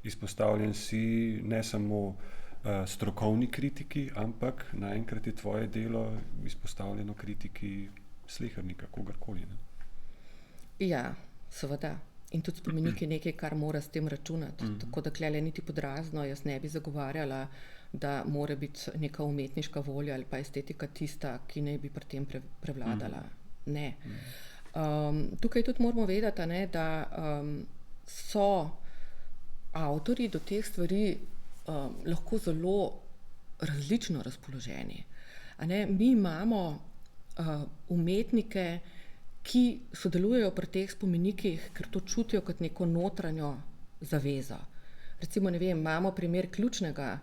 Izpostavljen si ne samo strokovni kritiki, ampak naenkrat je tvoje delo izpostavljeno kritiki slehernika, kogarkoli. Ne? Ja, seveda. In tudi spomenik je nekaj, kar mora s tem računati. Tako da klele niti podrazno jaz ne bi zagovarjala, da mora biti neka umetniška volja ali pa estetika tista, ki naj bi pri tem prevladala. Ne. Tukaj tudi moramo vedeti, ne, da so avtorji do teh stvari lahko zelo različno razpoloženi. Mi imamo umetnike, ki sodelujejo pri teh spomenikih, ker to čutijo kot neko notranjo zavezo. Recimo, ne vem, imamo primer ključnega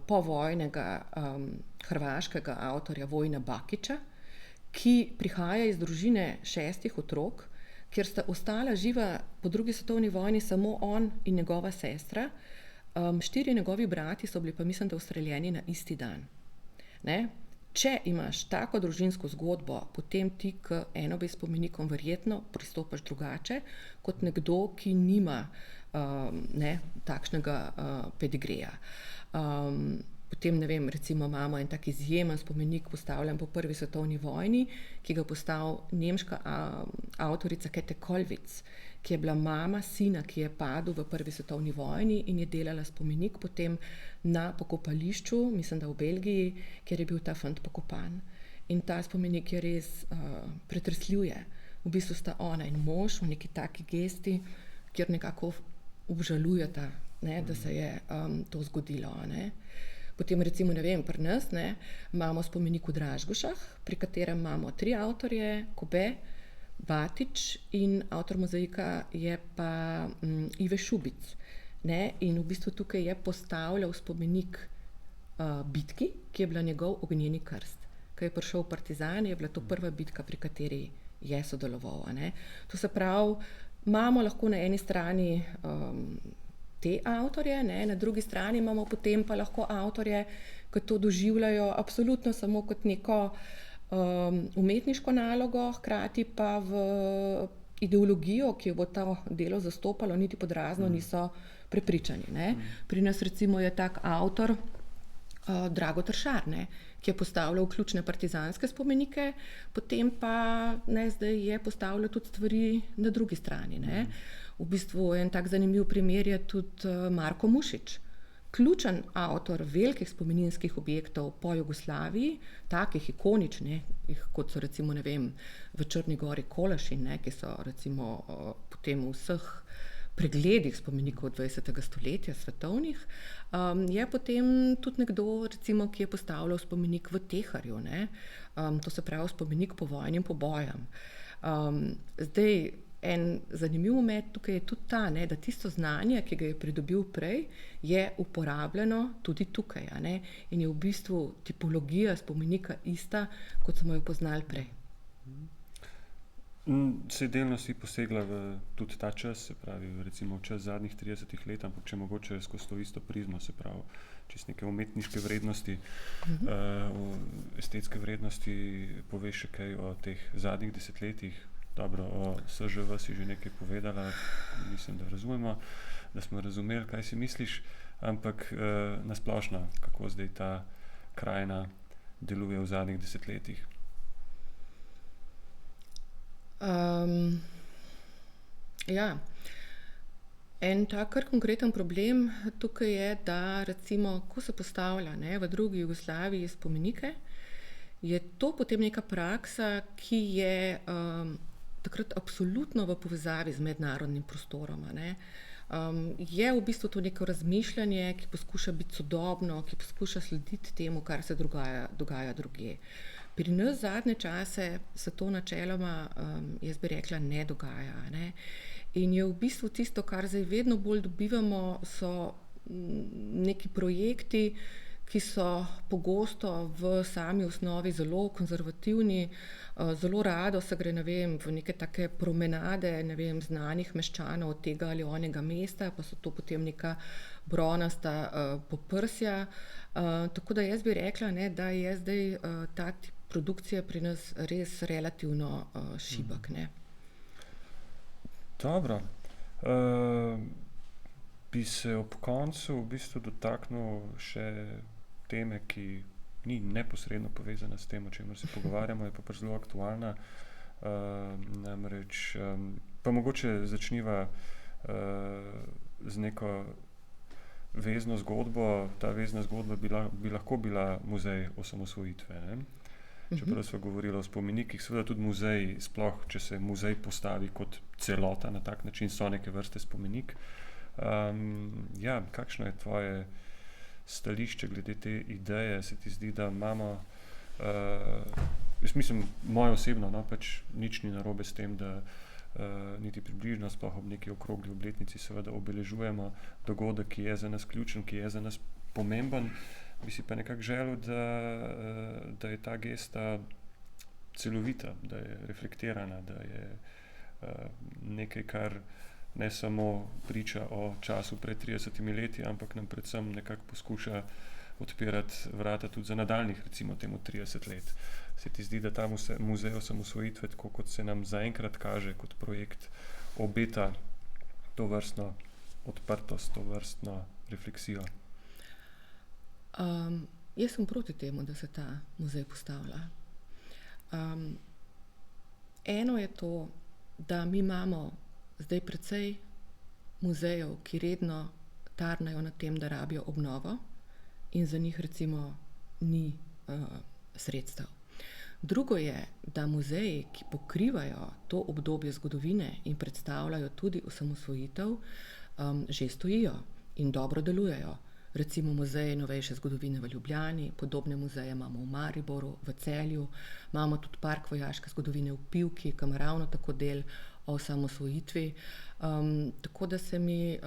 povojnega hrvaškega avtorja Vojina Bakića, ki prihaja iz družine 6 otrok, kjer sta ostala živa po drugi svetovni vojni samo on in njegova sestra. 4 njegovi brati so bili pa, mislim, da ustreljeni na isti dan. Ne? Če imaš tako družinsko zgodbo, potem ti k enobe spomenikom verjetno pristopaš drugače, kot nekdo, ki nima takšnega pedigreja. Potem, ne vem, recimo imamo en tak izjemen spomenik postavljen po prvi svetovni vojni, ki ga postavil nemška avtorica Käthe Kollwitz, ki je bila mama sina, ki je padel v prvi svetovni vojni in je delala spomenik potem na pokopališču, mislim, da v Belgiji, kjer je bil ta fant pokopan. In ta spomenik je res pretresljuje. V bistvu sta ona in mož v neki taki gesti, kjer nekako obžalujeta, ne, da se je to zgodilo. Ne. Potem recimo, ne vem, pri nas imamo spomenik v Dražgošah, pri katerem imamo 3 avtorje, Kobe, Batič in avtor mozaika je pa Ive Šubic. Ne? In v bistvu tukaj je postavljal spomenik bitki, ki je bila njegov ognjeni krst. Ko je prišel v partizani, je bila to prva bitka, pri kateri je sodeloval. Ne? To se pravi, imamo lahko na eni strani te avtorje, ne? Na drugi strani imamo potem pa lahko avtorje, ki to doživljajo absolutno samo kot neko umetniško nalogo, hkrati pa v ideologijo, ki jo bo to delo zastopalo, niti pod razno niso prepričani. Ne? Pri nas recimo je tak avtor Drago Tršar, ne? Ki je postavljal ključne partizanske spomenike, potem pa zdaj je postavljal tudi stvari na drugi strani. Ne? V bistvu en tak zanimiv primer je tudi Marko Mušič. Ključen avtor velikih spomeninskih objektov po Jugoslaviji, takih ikoničnih, kot so recimo, ne vem, v Črni gori Kolašin, ne, ki so recimo potem v vseh pregledih spomenikov 20. stoletja svetovnih, je potem tudi nekdo, recimo, ki je postavljal spomenik v Teharju, ne, to se pravi spomenik po vojnim pobojam. Zdaj, en zanimiv moment tukaj je tudi ta, ne, da tisto znanje, ki ga je pridobil prej, je uporabljeno tudi tukaj, a ne, in je v bistvu tipologija spomenika ista, kot smo jo poznali prej. Se delno si posegla v tudi ta čas, se pravi, recimo v čas zadnjih 30 let, ampak če mogoče skozi to isto prizmo, se pravi, čist neke umetniške vrednosti, estetske vrednosti, poveš še kaj o teh zadnjih desetletjih. Dobro, o SŽV si že nekaj povedala, mislim, da razumemo, da smo razumeli, kaj si misliš, ampak nasplošno, kako zdaj ta krajina deluje v zadnjih desetletjih? Ja, en tak kar konkreten problem tukaj je, da recimo, ko se postavlja, ne, v drugi Jugoslaviji spomenike, je to potem neka praksa, ki je takrat absolutno v povezavi z mednarodnim prostorom. Ne. Je v bistvu to neko razmišljanje, ki poskuša biti sodobno, ki poskuša slediti temu, kar se dogaja drugje. Pri nas zadnje čase se to načeloma, jaz bi rekla, ne dogaja. Ne. In je v bistvu tisto, kar zdaj vedno bolj dobivamo, so neki projekti, ki so pogosto v sami osnovi zelo konzervativni, zelo rado se gre, ne vem, v neke take promenade, ne vem, znanih meščanov od tega ali onega mesta, pa so to potem neka bronasta poprsja. Tako da jaz bi rekla, ne, da je zdaj ta tip produkcije pri nas res relativno šibek. Ne. Dobro. Bi se ob koncu v bistvu dotaknil še teme, ki ni neposredno povezana s tem, o čemer se pogovarjamo, je pa zelo aktualna. Namreč, pa mogoče začniva z neko vezno zgodbo. Ta vezna zgodba bi lahko bila muzej osamosvojitve, ne? Čeprav smo govorili o spomenikih, seveda tudi muzej, sploh če se muzej postavi kot celota na tak način, so neke vrste spomenik. Ja, kakšno je tvoje stališče glede te ideje? Se ti zdi, da imamo, jaz mislim, moje osebno, no, pač nič ni narobe s tem, da niti približno, sploh ob neki okrogli obletnici seveda obeležujemo dogodek, ki je za nas ključen, ki je za nas pomemben. Bi si pa nekako želel, da je ta gesta celovita, da je reflektirana, da je nekaj, kar ne samo priča o času pred 30 leti, ampak nam predvsem nekako poskuša odpirati vrata tudi za nadaljnjih, recimo temu 30 let. Se ti zdi, da ta muzej osamosvojitve, tako kot se nam zaenkrat kaže kot projekt, obeta tovrstno odprtost, tovrstno refleksijo? Jaz sem proti temu, da se ta muzej postavlja. Eno je to, da mi imamo zdaj precej muzejev, ki redno tarnajo nad tem, da rabijo obnovo in za njih recimo ni sredstev. Drugo je, da muzeji, ki pokrivajo to obdobje zgodovine in predstavljajo tudi osamosvojitev, že stojijo in dobro delujejo. Recimo muzej novejše zgodovine v Ljubljani, podobne muzeje imamo v Mariboru, v Celju, imamo tudi park vojaške zgodovine v Pivki, ki ima ravno tako del o osamosvojitvi. Tako da se mi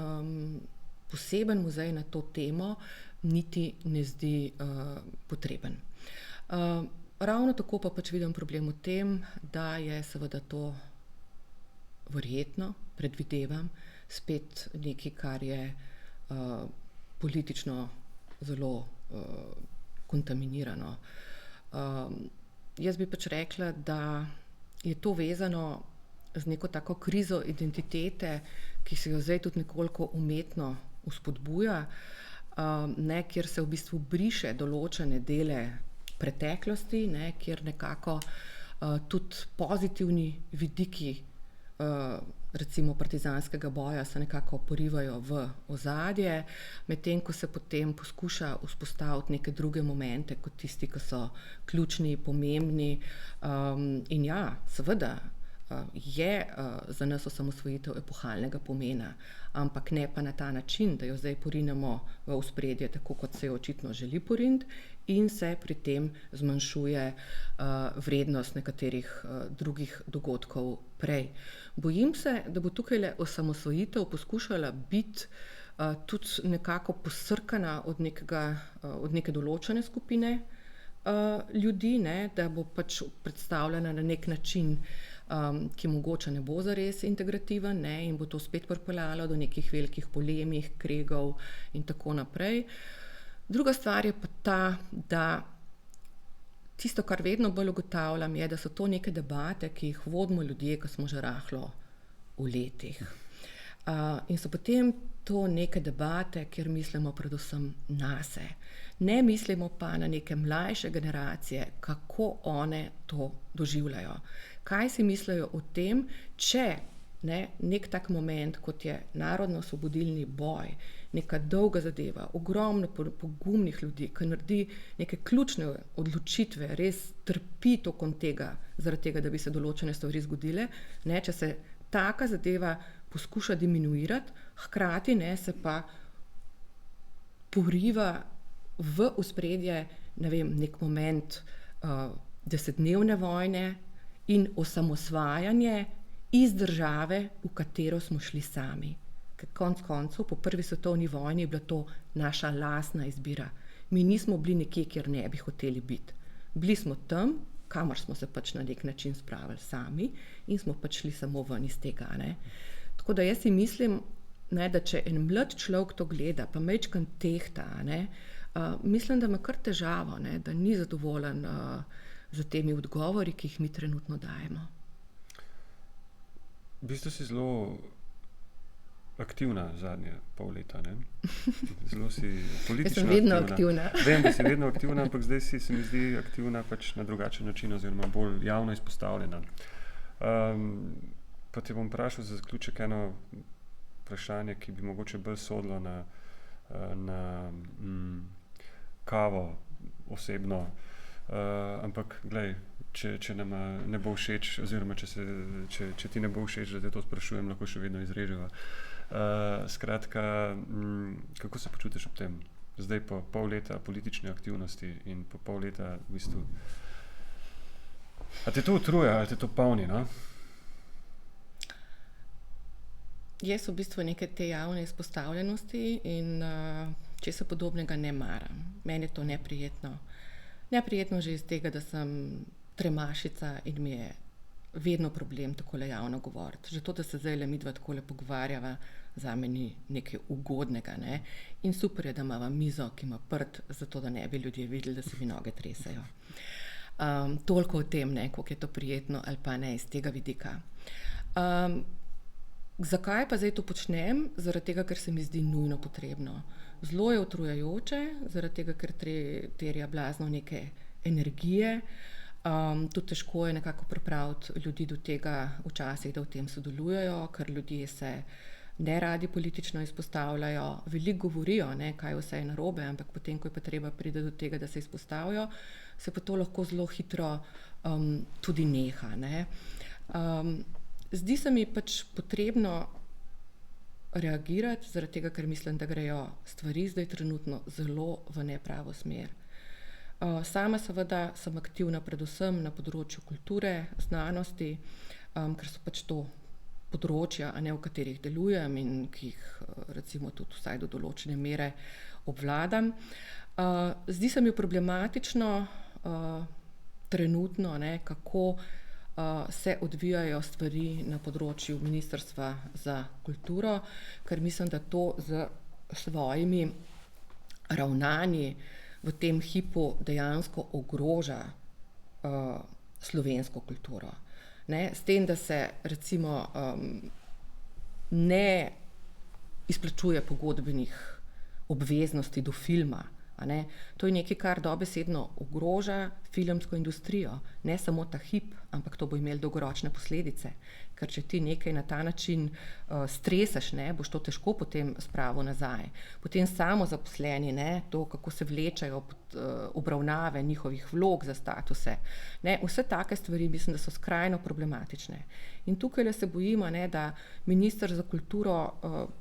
poseben muzej na to temo niti ne zdi potreben. Ravno tako pa pač vidim problem v tem, da je seveda to verjetno, predvidevam, spet nekaj, kar je politično zelo kontaminirano. Jaz bi pač rekla, da je to vezano z neko tako krizo identitete, ki se jo zdaj tudi nekoliko umetno vzpodbuja, kjer se v bistvu briše določene dele preteklosti, kjer nekako tudi pozitivni vidiki recimo partizanskega boja se nekako porivajo v ozadje, medtem ko se potem poskuša vzpostaviti neke druge momente kot tisti, ki so ključni, pomembni. In ja, seveda je za nas osamosvojitev epohalnega pomena, ampak ne pa na ta način, da jo zdaj porinemo v ospredje, tako kot se jo očitno želi poriniti, in se pri tem zmanjšuje vrednost nekaterih drugih dogodkov prej. Bojim se, da bo tukaj osamosvojitev poskušala biti tudi nekako posrkana od neke določene skupine ljudi, da bo pač predstavljena na nek način, ki mogoče ne bo zares integrativen, in bo to spet pripeljalo do nekih velikih polemik, kregov in tako naprej. Druga stvar je pa ta, da tisto, kar vedno bolj ugotavljam, je, da so to neke debate, ki jih vodimo ljudje, ki smo že rahlo v letih. In so potem to neke debate, kjer mislimo predvsem nase. Ne mislimo pa na neke mlajše generacije, kako one to doživljajo. Kaj si mislijo o tem, če nek tak moment, kot je narodno-osvobodilni boj, neka dolga zadeva, ogromno pogumnih ljudi, ki naredi neke ključne odločitve, res trpi tokom tega, zaradi tega, da bi se določene stvari zgodile, če se taka zadeva poskuša diminuirati, hkrati se pa poriva v ospredje, nek moment desetdnevne vojne in osamosvajanje iz države, v katero smo šli sami. Ker konec koncev, po prvi svetovni vojni je bila to naša lastna izbira. Mi nismo bili nekje, kjer ne bi hoteli biti. Bili smo tam, kamor smo se pač na nek način spravili sami in smo pač šli samo ven iz tega. Tako da jaz si mislim, da če en mlad človek to gleda, pa majčkeno tehta, mislim, da ima kar težavo, da ni zadovoljen z temi odgovori, ki jih mi trenutno dajemo. V bistvu si zelo aktivna zadnje pol leta, Zelo si politično aktivna. Jaz sem vedno aktivna. Vem, da si vedno aktivna, ampak zdaj se mi zdi aktivna pač na drugačen način oziroma bolj javno izpostavljena. Pa te bom vprašal za zaključek eno vprašanje, ki bi mogoče bolj sodilo na kavo osebno, ampak glej, če nam ne bo všeč, oziroma če ti ne bo všeč, da te to sprašujem, lahko še vedno izreževa. Skratka, kako se počutiš ob tem? Zdaj po pol leta politične aktivnosti in po pol leta v bistvu. A te to utruja, ali te to polni, Jaz v bistvu neke te javne izpostavljenosti in česa podobnega ne maram. Meni je to neprijetno. Neprijetno že iz tega, da sem tremašica in mi je vedno problem takole javno govoriti. Že to, da se zdaj midva takole pogovarjava, zame ni nekaj ugodnega. In super je, da imava mizo, ki ima prt, zato da ne bi ljudje videli, da se mi noge tresajo. Toliko o tem, koliko je to prijetno ali pa ne iz tega vidika. Zakaj pa zdaj to počnem? Zaradi tega, ker se mi zdi nujno potrebno. Zelo je utrujajoče, zaradi tega, ker terja blazno neke energije. Tudi težko je nekako pripraviti ljudi do tega včasih, da v tem sodelujejo, ker ljudje se ne radi politično izpostavljajo. Veliko govorijo, kaj vse je narobe, ampak potem, ko je pa treba priti do tega, da se izpostavijo, se pa to lahko zelo hitro tudi neha. Zdi se mi pač potrebno reagirati, zaradi tega, ker mislim, da grejo stvari zdaj trenutno zelo v nepravo smer. Sama seveda sem aktivna predvsem na področju kulture, znanosti, ker so pač to področja, v katerih delujem in ki jih recimo tudi vsaj do določene mere obvladam. Zdi se mi problematično trenutno, kako se odvijajo stvari na področju Ministrstva za kulturo, ker mislim, da to z svojimi ravnanji v tem hipu dejansko ogroža slovensko kulturo. Ne? S tem, da se recimo ne izplačuje pogodbenih obveznosti do filma. Ne? To je nekaj, kar dobesedno ogroža filmsko industrijo. Ne samo ta hip, ampak to bo imelo dolgoročne posledice. Ker če ti nekaj na ta način stresaš, ne, boš to težko potem spravil nazaj. Potem samo zaposleni, ne, to, kako se vlečajo obravnave njihovih vlog za statuse. Ne, vse take stvari mislim, da so skrajno problematične. In tukaj se bojimo, ne, da minister za kulturo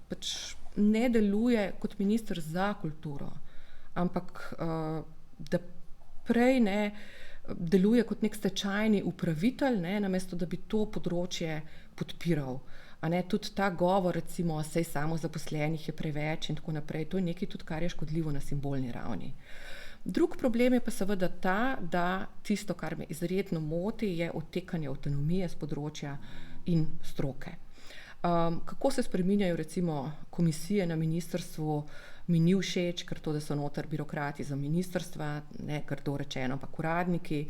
pač ne deluje kot minister za kulturo, ampak da prej ne deluje kot nek stečajni upravitelj, ne, namesto da bi to področje podpiral. A ne, tudi ta govor, recimo, sej samozaposlenih je preveč in tako naprej, to je nekaj tudi, kar je škodljivo na simbolni ravni. Drug problem je pa seveda ta, da tisto, kar me izredno moti, je odtekanje avtonomije z področja in stroke. Kako se spreminjajo recimo komisije na ministrstvu, mi ni všeč, ker to, da so noter birokrati za ministrstva, ne grdo rečeno, ampak uradniki,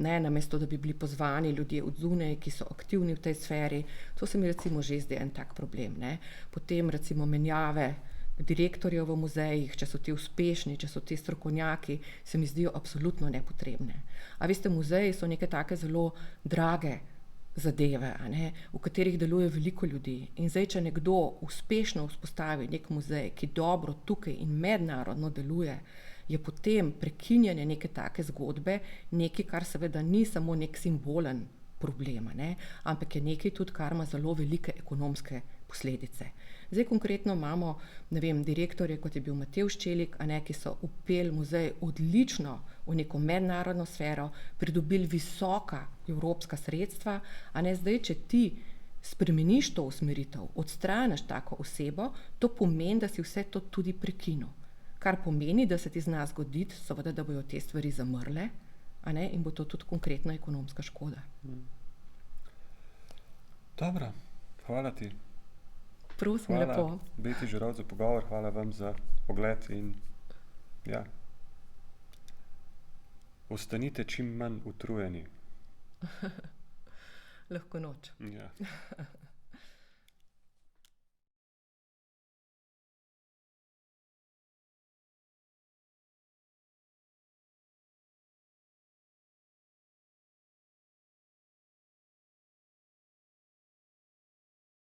ne, namesto da bi bili pozvani ljudje od zunaj, ki so aktivni v tej sferi, to se mi recimo že zdi en tak problem. Ne. Potem recimo menjave direktorjev v muzejih, če so ti uspešni, če so ti strokovnjaki, se mi zdijo absolutno nepotrebne. A veste, muzeji so neke take zelo drage zadeve, a ne, v katerih deluje veliko ljudi. In zdaj, če nekdo uspešno vzpostavi nek muzej, ki dobro tukaj in mednarodno deluje, je potem prekinjanje neke take zgodbe nekaj, kar seveda ni samo nek simbolen problem, ne, ampak je nekaj tudi, kar ima zelo velike ekonomske posledice. Zdaj konkretno imamo, ne vem, direktorje, kot je bil Matevž Čelik, a ne, ki so upeli muzej odlično v neko mednarodno sfero, pridobili visoka evropska sredstva, a ne, zdaj, če ti spremeniš to usmeritev, odstraniš tako osebo, to pomeni, da si vse to tudi prekinil. Kar pomeni, da se ti zna zgoditi, seveda, da bojo te stvari zamrle, a ne, in bo to tudi konkretna ekonomska škoda. Dobro, hvala ti. Prosim, lepo. Hvala Beti Žerovc za pogovor, hvala vam za ogled in ja, ostanite čim manj utrujeni. Lahko noč. Ja.